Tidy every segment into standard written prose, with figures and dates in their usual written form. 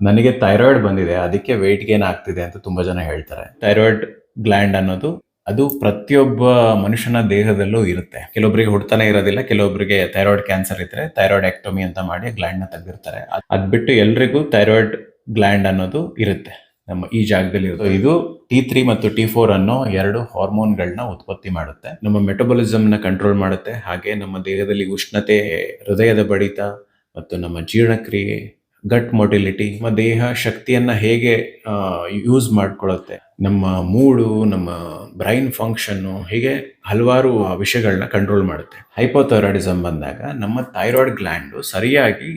ನನಗೆ ಥೈರಾಯ್ಡ್ ಬಂದಿದೆ. ಅದಕ್ಕೆ ವೆಯ್ಟ್ ಗೇನ್ ಆಗ್ತಿದೆ ಅಂತ ತುಂಬಾ ಜನ ಹೇಳ್ತಾರೆ. ಥೈರಾಯ್ಡ್ ಗ್ಲ್ಯಾಂಡ್ ಅನ್ನೋದು ಅದು ಪ್ರತಿಯೊಬ್ಬ ಮನುಷ್ಯನ ದೇಹದಲ್ಲೂ ಇರುತ್ತೆ. ಕೆಲವೊಬ್ಬರಿಗೆ ಹುಟ್ತಾನೆ ಇರೋದಿಲ್ಲ. ಕೆಲವೊಬ್ಬರಿಗೆ ಥೈರಾಯ್ಡ್ ಕ್ಯಾನ್ಸರ್ ಇದ್ರೆ ಥೈರಾಯ್ಡೆಕ್ಟೊಮಿ ಅಂತ ಮಾಡಿ ಗ್ಲ್ಯಾಂಡ್‌ನ ತೆಗೆದಿರ್ತಾರೆ. ಅದ್ ಬಿಟ್ಟು ಎಲ್ರಿಗೂ ಥೈರಾಯ್ಡ್ ಗ್ಲ್ಯಾಂಡ್ ಅನ್ನೋದು ಇರುತ್ತೆ. ನಮ್ಮ ಈ ಜಾಗದಲ್ಲಿ ಇರುತ್ತೆ. ಇದು T3 ಮತ್ತು T4 ಅನ್ನೋ 2 ಹಾರ್ಮೋನ್‌ಗಳನ್ನ ಉತ್ಪತ್ತಿ ಮಾಡುತ್ತೆ. ನಮ್ಮ ಮೆಟಬಾಲಿಸಮ್‌ನ ಕಂಟ್ರೋಲ್ ಮಾಡುತ್ತೆ. ಹಾಗೆ ನಮ್ಮ ದೇಹದಲ್ಲಿ ಉಷ್ಣತೆ, ಹೃದಯದ ಬಡಿತ ಮತ್ತು ನಮ್ಮ ಜೀರ್ಣಕ್ರಿಯೆ, ಗಟ್ ಮೊಟಿಲಿಟಿ, ನಮ್ಮ ದೇಹ ಶಕ್ತಿಯನ್ನ ಹೇಗೆ ಯೂಸ್ ಮಾಡ್ಕೊಳ್ಳುತ್ತೆ, ನಮ್ಮ ಮೂಡು, ನಮ್ಮ ಬ್ರೈನ್ ಫಂಕ್ಷನ್ನು, ಹೀಗೆ ಹಲವಾರು ವಿಷಯಗಳನ್ನ ಕಂಟ್ರೋಲ್ ಮಾಡುತ್ತೆ. ಹೈಪೋಥೈರಾಯ್ಡಿಸಮ್ ಬಂದಾಗ ನಮ್ಮ ಥೈರಾಯ್ಡ್ ಗ್ಲ್ಯಾಂಡು ಸರಿಯಾಗಿ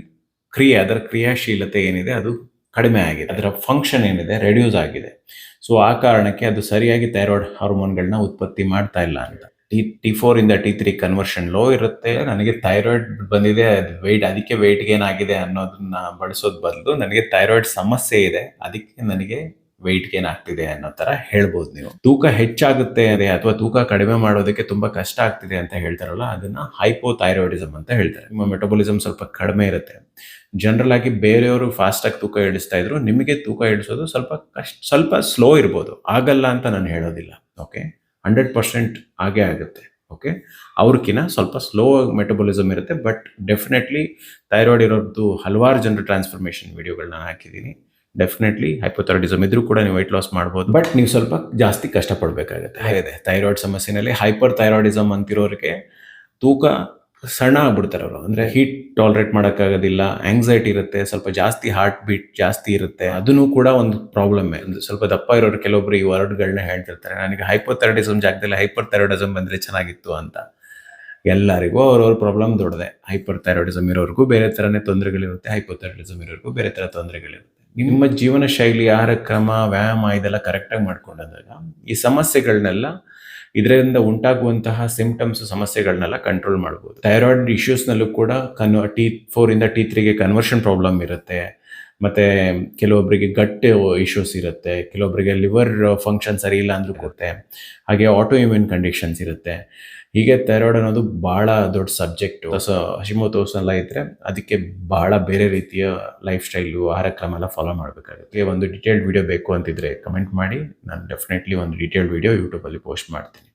ಅದರ ಕ್ರಿಯಾಶೀಲತೆ ಏನಿದೆ ಅದು ಕಡಿಮೆ ಆಗಿದೆ. ಅದರ ಫಂಕ್ಷನ್ ಏನಿದೆ ರೆಡ್ಯೂಸ್ ಆಗಿದೆ. ಸೊ ಆ ಕಾರಣಕ್ಕೆ ಅದು ಸರಿಯಾಗಿ ಥೈರಾಯ್ಡ್ ಹಾರ್ಮೋನ್ಗಳನ್ನ ಉತ್ಪತ್ತಿ ಮಾಡ್ತಾ ಇಲ್ಲ ಅಂತ. T4 ಇಂದ T3 ಕನ್ವರ್ಷನ್ ಲೋ ಇರುತ್ತೆ. ನನಗೆ ಥೈರಾಯ್ಡ್ ಬಂದಿದೆ, ಅದಕ್ಕೆ ವೆಯ್ಟ್ ಗೇನ್ ಆಗಿದೆ ಅನ್ನೋದನ್ನ ಬಳಸೋದ್ ಬದಲು ನನಗೆ ಥೈರಾಯ್ಡ್ ಸಮಸ್ಯೆ ಇದೆ, ಅದಕ್ಕೆ ನನಗೆ ವೆಯ್ಟ್ ಗೇನ್ ಆಗ್ತಿದೆ ಅನ್ನೋ ತರ ಹೇಳ್ಬೋದು ನೀವು. ತೂಕ ಹೆಚ್ಚಾಗುತ್ತೆ ಅಥವಾ ತೂಕ ಕಡಿಮೆ ಮಾಡೋದಕ್ಕೆ ತುಂಬಾ ಕಷ್ಟ ಆಗ್ತಿದೆ ಅಂತ ಹೇಳ್ತಾರಲ್ಲ, ಅದನ್ನ ಹೈಪೋಥೈರಾಯ್ಡಿಸಮ್ ಅಂತ ಹೇಳ್ತಾರೆ. ನಿಮ್ಮ ಮೆಟಬಾಲಿಸಮ್ ಸ್ವಲ್ಪ ಕಡಿಮೆ ಇರುತ್ತೆ. ಜನರಲ್ ಆಗಿ ಬೇರೆಯವರು ಫಾಸ್ಟ್ ಆಗಿ ತೂಕ ಇಳಿಸ್ತಾ ಇದ್ರು, ನಿಮಗೆ ತೂಕ ಇಳಿಸೋದು ಸ್ವಲ್ಪ ಸ್ಲೋ ಇರ್ಬೋದು. ಆಗಲ್ಲ ಅಂತ ನಾನು ಹೇಳೋದಿಲ್ಲ. ಓಕೆ, 100% ಆಗೇ ಆಗುತ್ತೆ. ಓಕೆ, ಅವ್ರಕಿನ್ನ ಸ್ವಲ್ಪ ಸ್ಲೋ ಮೆಟಬಾಲಿಸಮ್ ಇರುತ್ತೆ. ಬಟ್ ಡೆಫಿನೆಟ್ಲಿ ಥೈರಾಯ್ಡ್ ಇರೋದು ಹಲವಾರು ಜನರ ಟ್ರಾನ್ಸ್ಫಾರ್ಮೇಷನ್ ವಿಡಿಯೋಗಳನ್ನ ಹಾಕಿದ್ದೀನಿ. ಡೆಫಿನೆಟ್ಲಿ ಹೈಪೋಥೈರಾಯ್ಡಿಸಮ್ ಇದ್ರೂ ಕೂಡ ನೀವು ವೆಯ್ಟ್ ಲಾಸ್ ಮಾಡ್ಬೋದು. ಬಟ್ ನೀವು ಸ್ವಲ್ಪ ಜಾಸ್ತಿ ಕಷ್ಟಪಡಬೇಕಾಗುತ್ತೆ. ಥೈರಾಯ್ಡ್ ಸಮಸ್ಯೆನಲ್ಲಿ ಹೈಪರ್ ಥೈರಾಯ್ಡಿಸಮ್ ಅಂತಿರೋರಿಗೆ ತೂಕ ಸಣ್ಣ ಆಗ್ಬಿಡ್ತಾರೆ ಅವರು. ಅಂದ್ರೆ ಹೀಟ್ ಟಾಲರೇಟ್ ಮಾಡೋಕ್ಕಾಗೋದಿಲ್ಲ, ಆಂಗ್ಸೈಟಿ ಇರುತ್ತೆ, ಸ್ವಲ್ಪ ಜಾಸ್ತಿ ಹಾರ್ಟ್ ಬೀಟ್ ಜಾಸ್ತಿ ಇರುತ್ತೆ. ಅದನ್ನು ಕೂಡ ಒಂದು ಪ್ರಾಬ್ಲಮ್. ಸ್ವಲ್ಪ ದಪ್ಪ ಇರೋರು ಕೆಲವೊಬ್ರು ಈ ವರ್ಡ್ಗಳನ್ನ ಹೇಳ್ತಿರ್ತಾರೆ, ನನಗೆ ಹೈಪೋಥೈರಾಯ್ಡಿಸಮ್ ಜಾಗದಲ್ಲಿ ಹೈಪರ್ ಥೈರಾಯ್ಡಿಸಮ್ ಬಂದ್ರೆ ಚೆನ್ನಾಗಿತ್ತು ಅಂತ. ಎಲ್ಲರಿಗೂ ಅವ್ರವ್ರ ಪ್ರಾಬ್ಲಮ್ ದೊಡ್ಡದೆ. ಹೈಪರ್ ಥೈರಾಯ್ಡಿಸಮ್ ಇರೋರ್ಗೂ ಬೇರೆ ತರನೇ ತೊಂದರೆಗಳಿರುತ್ತೆ, ಹೈಪೋಥೈರಾಯ್ಡಿಸಮ್ ಇರೋರ್ಗೂ ಬೇರೆ ತರ ತೊಂದರೆಗಳಿರುತ್ತೆ. ನಿಮ್ಮ ಜೀವನ ಶೈಲಿ, ಆಹಾರ ಕ್ರಮ, ವ್ಯಾಯಾಮ ಇದೆಲ್ಲ ಕರೆಕ್ಟಾಗಿ ಮಾಡ್ಕೊಂಡಾಗ ಈ ಸಮಸ್ಯೆಗಳನ್ನೆಲ್ಲ, ಇದರಿಂದ ಉಂಟಾಗುವಂತಹ ಸಿಂಪ್ಟಮ್ಸ್, ಸಮಸ್ಯೆಗಳನ್ನೆಲ್ಲ ಕಂಟ್ರೋಲ್ ಮಾಡ್ಬೋದು. ಥೈರಾಯ್ಡ್ ಇಶ್ಯೂಸ್ನಲ್ಲೂ ಕೂಡ T4 ಇಂದ T3ಗೆ ಕನ್ವರ್ಷನ್ ಪ್ರಾಬ್ಲಮ್ ಇರುತ್ತೆ. ಮತ್ತೆ ಕೆಲವೊಬ್ಬರಿಗೆ ಗಟ್ ಇಶ್ಯೂಸ್ ಇರುತ್ತೆ, ಕೆಲವೊಬ್ಬರಿಗೆ ಲಿವರ್ ಫಂಕ್ಷನ್ ಸರಿ ಇಲ್ಲ ಅಂದ್ರೂ ಕೊಡುತ್ತೆ. ಹಾಗೆ ಆಟೋ ಇಮ್ಯೂನ್ ಕಂಡೀಷನ್ಸ್ ಇರುತ್ತೆ. ಹೀಗೆ ಥೈರಾಯ್ಡ್ ಅನ್ನೋದು ಬಹಳ ದೊಡ್ಡ ಸಬ್ಜೆಕ್ಟ್. ಹಶಿಮೋಟೋಸ್ ಎಲ್ಲ ಇದ್ರೆ ಅದಕ್ಕೆ ಬಹಳ ಬೇರೆ ರೀತಿಯ ಲೈಫ್ ಸ್ಟೈಲು, ಆಹಾರ ಕ್ರಮ ಎಲ್ಲ ಫಾಲೋ ಮಾಡಬೇಕಾಗುತ್ತೆ. ಒಂದು ಡೀಟೇಲ್ಡ್ ವಿಡಿಯೋ ಬೇಕು ಅಂತಿದ್ರೆ ಕಮೆಂಟ್ ಮಾಡಿ, ನಾನು ಡೆಫಿನೆಟ್ಲಿ ಒಂದು ಡೀಟೇಲ್ಡ್ ವಿಡಿಯೋ ಯೂಟ್ಯೂಬಲ್ಲಿ ಪೋಸ್ಟ್ ಮಾಡ್ತೀನಿ.